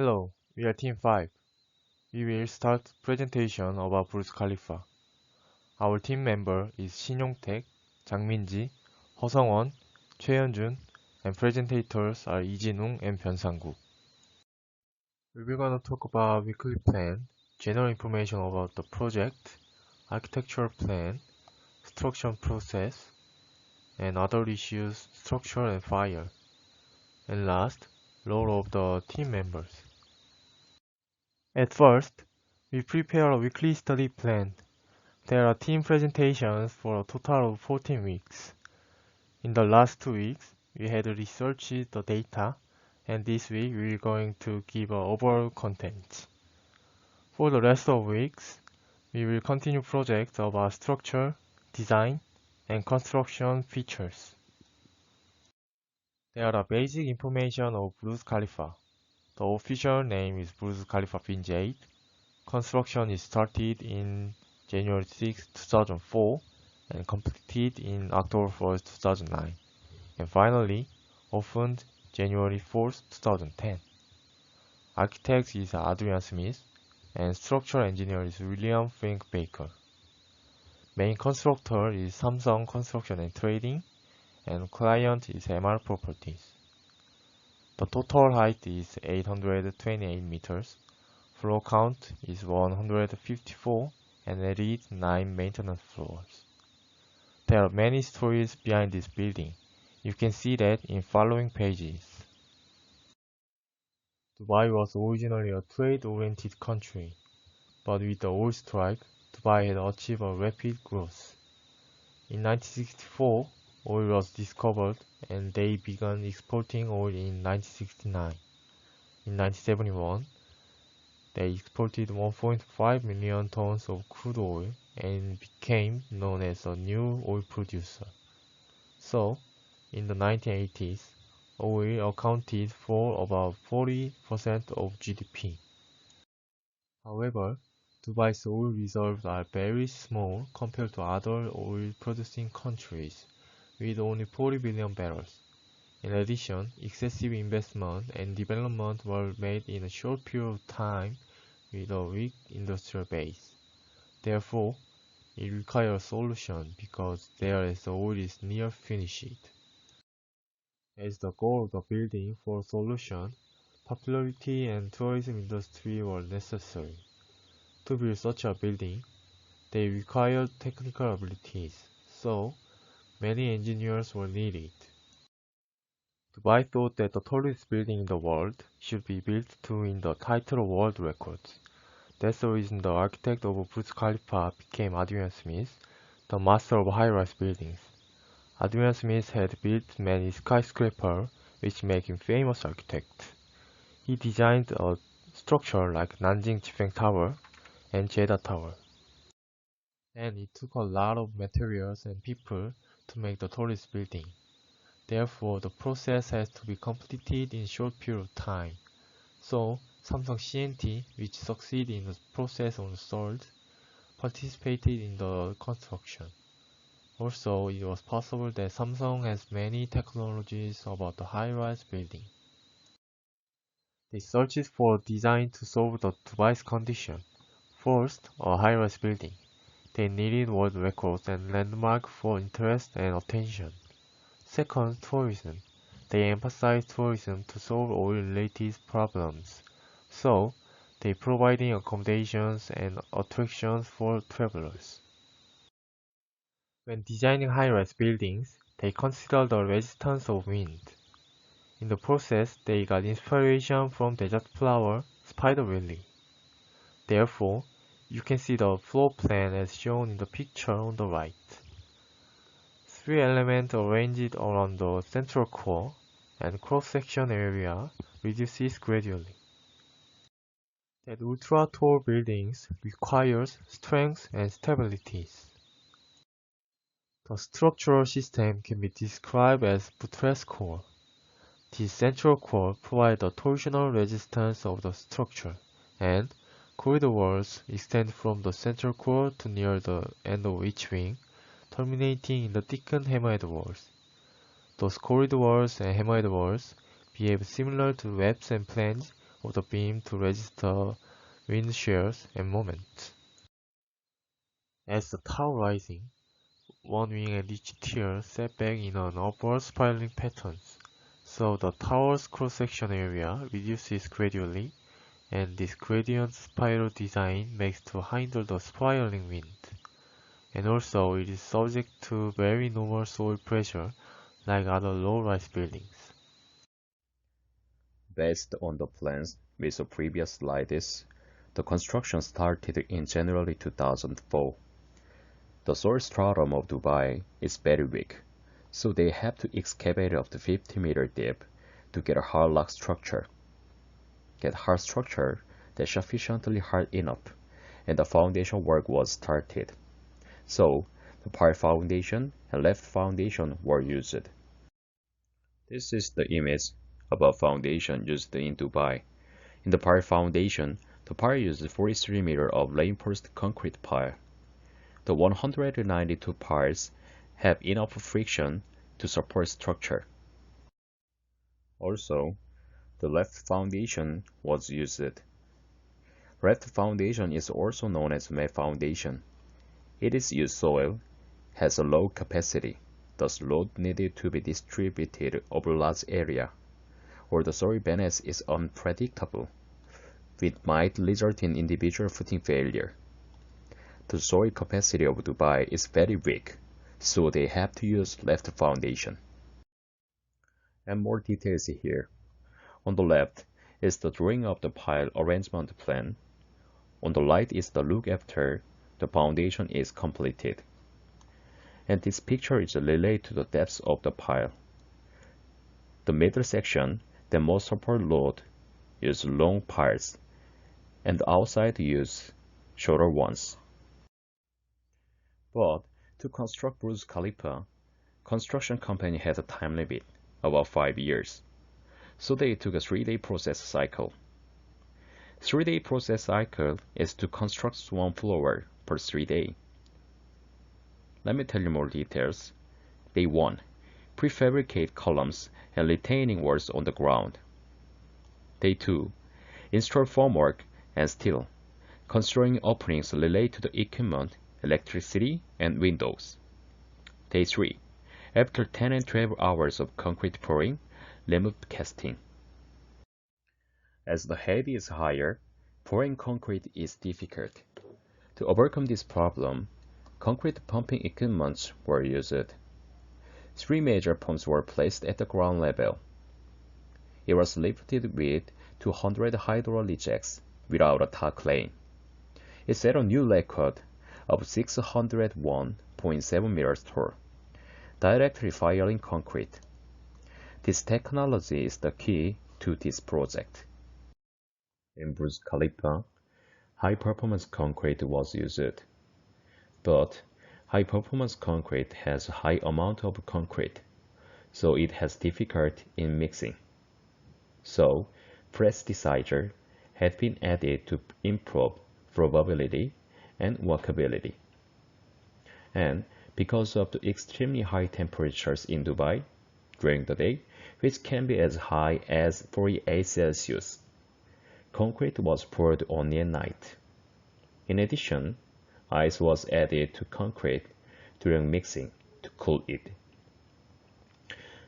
Hello, we are Team 5. We will start presentation about Burj Khalifa. Our team member is 신용택, 장민지, 허성원, 최현준, and presentators are 이진웅 and 변상국. We're gonna talk about weekly plan, general information about the project, architectural plan, construction process, and other issues, structure and fire. And last, role of the team members. At first, we prepare a weekly study plan. There are team presentations for a total of 14 weeks. In the last 2 weeks, we had researched the data, and this week we are going to give an overall content. For the rest of weeks, we will continue projects about structure, design, and construction features. There are basic information of Burj Khalifa. The official name is Burj Khalifa Bin Zayed. Construction is started in January 6, 2004 and completed in October 1, 2009. And finally, opened January 4, 2010. Architect is Adrian Smith and structural engineer is William Frank Baker. Main constructor is Samsung Construction and Trading and client is MR Properties. The total height is 828 meters. Floor count is 154 and it is 9 maintenance floors. There are many stories behind this building. You can see that in following pages. Dubai was originally a trade-oriented country, but with the oil strike, Dubai had achieved a rapid growth. In 1964, oil was discovered and they began exporting oil in 1969. In 1971, they exported 1.5 million tons of crude oil and became known as a new oil producer. So, in the 1980s, oil accounted for about 40% of GDP. However, Dubai's oil reserves are very small compared to other oil-producing countries, with only 40 billion barrels. In addition, excessive investment and development were made in a short period of time with a weak industrial base. Therefore, it requires a solution because there as the oil is near finished. As the goal of the building for a solution, popularity and tourism industry were necessary. To build such a building, they required technical abilities, so many engineers were needed. Dubai thought that the tallest building in the world should be built to win the title of world records. That's the reason the architect of Burj Khalifa became Adrian Smith, the master of high-rise buildings. Adrian Smith had built many skyscrapers, which made him famous architect. He designed a structure like Nanjing Jifeng Tower and Jeddah Tower. And it took a lot of materials and people to make the tallest building. Therefore, the process has to be completed in a short period of time. So, Samsung C&T, which succeeded in the process on the sold, participated in the construction. Also, it was possible that Samsung has many technologies about the high-rise building. They searched for design to solve the Dubai's condition. First, a high-rise building. They needed world records and landmark for interest and attention. Second, tourism. They emphasized tourism to solve oil-related problems. So, they providing accommodations and attractions for travelers. When designing high-rise buildings, they considered the resistance of wind. In the process, they got inspiration from desert flower, spider lily. Therefore, you can see the floor plan as shown in the picture on the right. 3 elements arranged around the central core and cross-section area reduces gradually. That ultra-tall buildings requires strength and stabilities. The structural system can be described as buttress core. The central core provides the torsional resistance of the structure, and corridor walls extend from the central core to near the end of each wing, terminating in the thickened hammerhead walls. Those corridor walls and hammerhead walls behave similar to webs and planes of the beam to register wind shears and moment. As the tower rising, one wing and each tier set back in an upward spiraling pattern, so the tower's cross-section area reduces gradually, and this gradient spiral design makes to handle the spiraling wind. And also it is subject to very normal soil pressure like other low-rise buildings. Based on the plans with the previous slides, the construction started in January 2004. The soil stratum of Dubai is very weak, so they have to excavate up to 50-meter deep to get a hard rock structure. Get hard structure that's sufficiently hard enough, and the foundation work was started. So, the part foundation and left foundation were used. This is the image of a foundation used in Dubai. In the part foundation, the pile used 43 meters of reinforced concrete pile. The 192 piles have enough friction to support structure. Also, the left foundation was used. Left foundation is also known as mat foundation. It is used soil, has a low capacity, thus load needed to be distributed over large area, or the soil balance is unpredictable, which might result in individual footing failure. The soil capacity of Dubai is very weak, so they have to use left foundation. And more details here. On the left is the drawing of the pile arrangement plan. On the right is the look after the foundation is completed. And this picture is related to the depth of the pile. The middle section that most support load use long piles, and the outside use shorter ones. But to construct Burj Khalifa, construction company had a time limit, about 5 years. So they took a 3-day process cycle. 3-day process cycle is to construct one floor per 3 days. Let me tell you more details. Day 1. Prefabricate columns and retaining walls on the ground. Day 2. Install formwork and steel, constructing openings related to the equipment, electricity, and windows. Day 3. After 10 and 12 hours of concrete pouring, remove casting. As the head is higher, pouring concrete is difficult. To overcome this problem, concrete pumping equipment were used. 3 major pumps were placed at the ground level. It was lifted with 200 hydraulic jacks without a top crane. It set a new record of 601.7 meters tall, directly firing concrete. This technology is the key to this project. In Burj Khalifa, high-performance concrete was used. But high-performance concrete has a high amount of concrete, so it has difficulty in mixing. So, plasticizer had been added to improve flowability and workability. And because of the extremely high temperatures in Dubai during the day, which can be as high as 48 Celsius, concrete was poured only at night. In addition, ice was added to concrete during mixing to cool it.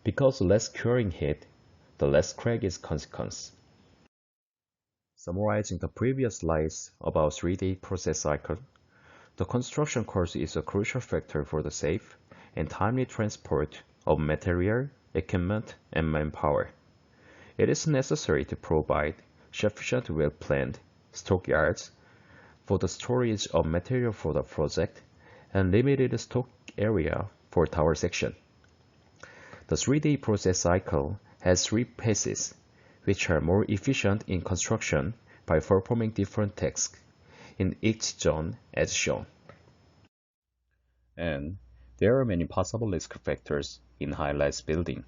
Because less curing heat, the less crack is consequence. Summarizing the previous slides about 3-day process cycle, the construction cost is a crucial factor for the safe and timely transport of material, equipment, and manpower. It is necessary to provide sufficient well-planned stockyards for the storage of material for the project and limited stock area for tower section. The 3-day process cycle has 3 phases, which are more efficient in construction by performing different tasks in each zone as shown. And there are many possible risk factors in high-rise building.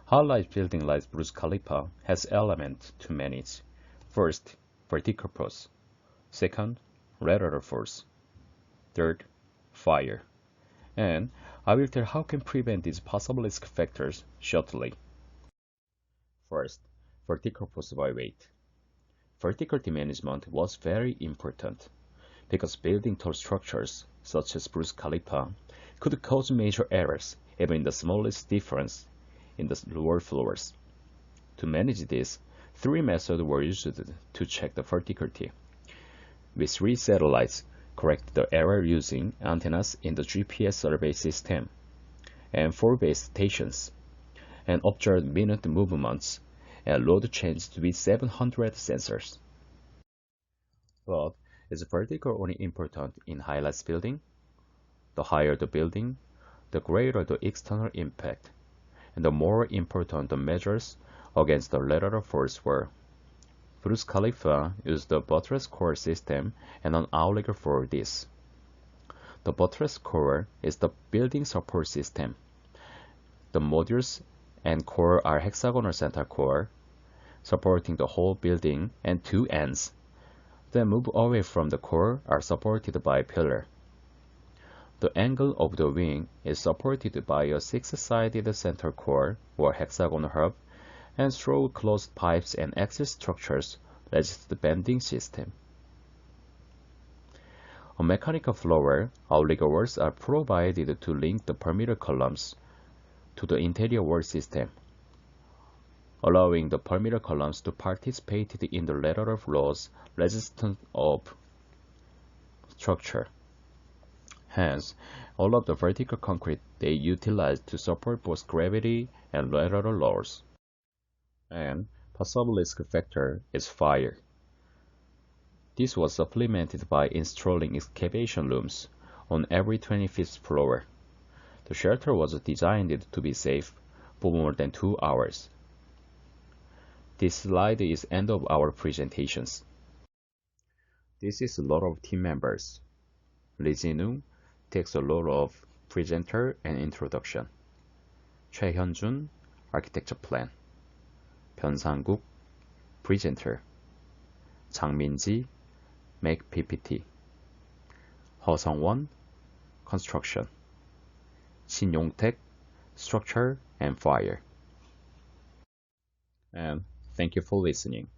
High-rise building like Burj Khalifa has elements to manage. First, vertical force. Second, lateral force. Third, fire. And I will tell how can prevent these possible risk factors shortly. First, vertical force by weight. verticality management was very important because building tall structures, such as Burj Khalifa, could cause major errors even in the smallest difference in the lower floors. To manage this, three methods were used to check the verticality. With three satellites, correct the error using antennas in the GPS survey system, and four base stations, and observed minute movements and load changes with 700 sensors. But is vertical only important in high-rise building? The higher the building, the greater the external impact, and the more important the measures against the lateral force were. Burj Khalifa used the buttress core system and an outrigger for this. The buttress core is the building support system. The modules and core are hexagonal center core, supporting the whole building, and two ends that move away from the core are supported by a pillar. The angle of the wing is supported by a six-sided center core or hexagonal hub, and through closed pipes and axis structures resist the bending system. On mechanical floor, outrigger walls are provided to link the perimeter columns to the interior wall system, allowing the perimeter columns to participate in the lateral loads resistance of structure. Hence, all of the vertical concrete they utilize to support both gravity and lateral loads. And possible risk factor is fire. This was supplemented by installing excavation looms on every 25th floor. The shelter was designed to be safe for more than 2 hours. This slide is end of our presentations. This is a lot of team members. Lee Jinung takes the role of presenter and introduction. Choi Hyun-jun, architecture plan. 변상국, presenter. 장민지, make PPT. Ho Sung-won, construction. Shin Yong-taek, structure and fire. And thank you for listening.